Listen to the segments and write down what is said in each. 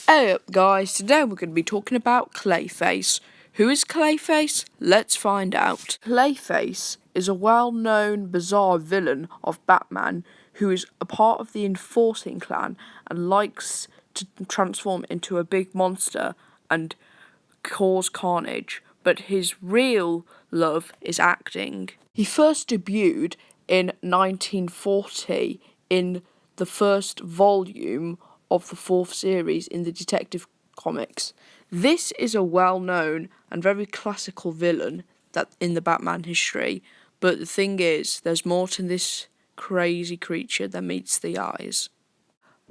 Hey up guys, today we're going to be talking about Clayface. Who is Clayface? Let's find out. Clayface is a well-known bizarre villain of Batman who is a part of the Enforcing clan and likes to transform into a big monster and cause carnage, but his real love is acting. He first debuted in 1940 in the first volume of the fourth series in the Detective Comics. This is a well-known and very classical villain that in the Batman history, but the thing is, there's more to this crazy creature than meets the eyes.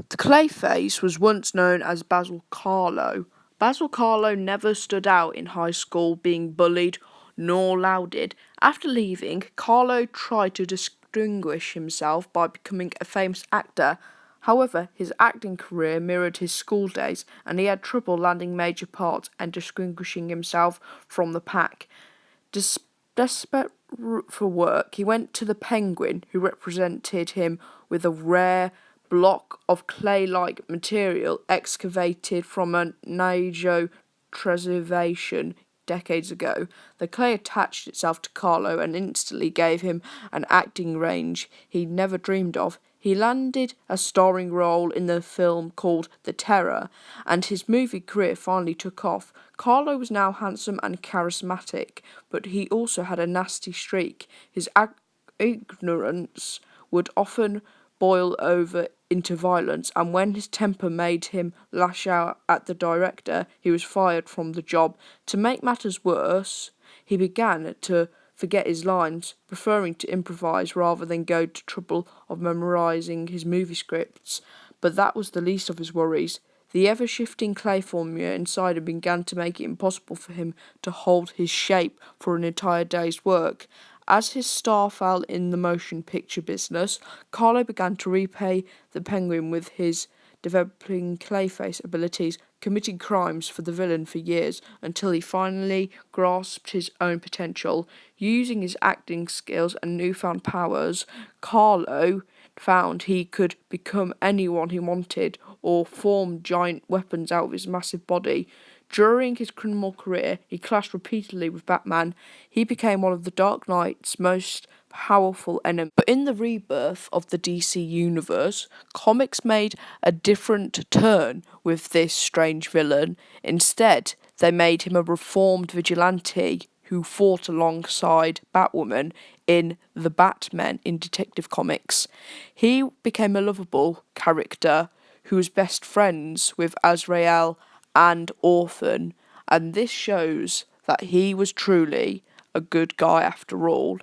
The Clayface was once known as Basil Carlo. Basil Carlo never stood out in high school, being bullied nor lauded. After leaving, Carlo tried to distinguish himself by becoming a famous actor. However, his acting career mirrored his school days, and he had trouble landing major parts and distinguishing himself from the pack. Desperate for work, he went to the Penguin, who represented him with a rare block of clay-like material excavated from a Navajo reservation decades ago. The clay attached itself to Carlo and instantly gave him an acting range he'd never dreamed of. He landed a starring role in the film called The Terror, and his movie career finally took off. Carlo was now handsome and charismatic, but he also had a nasty streak. His ignorance would often boil over into violence, and when his temper made him lash out at the director, he was fired from the job. To make matters worse, he began to forget his lines, preferring to improvise rather than go to trouble of memorizing his movie scripts. But that was the least of his worries. The ever-shifting clay formula inside him began to make it impossible for him to hold his shape for an entire day's work. As his star fell in the motion picture business, Carlo began to repay the Penguin with his developing Clayface abilities, committing crimes for the villain for years until he finally grasped his own potential. Using his acting skills and newfound powers, Carlo found he could become anyone he wanted or form giant weapons out of his massive body. During his criminal career, he clashed repeatedly with Batman. He became one of the Dark Knight's most powerful enemies. But in the rebirth of the DC universe, comics made a different turn with this strange villain. Instead, they made him a reformed vigilante who fought alongside Batwoman in The Batman in Detective Comics. He became a lovable character who was best friends with Azrael and Orphan, and this shows that he was truly a good guy after all.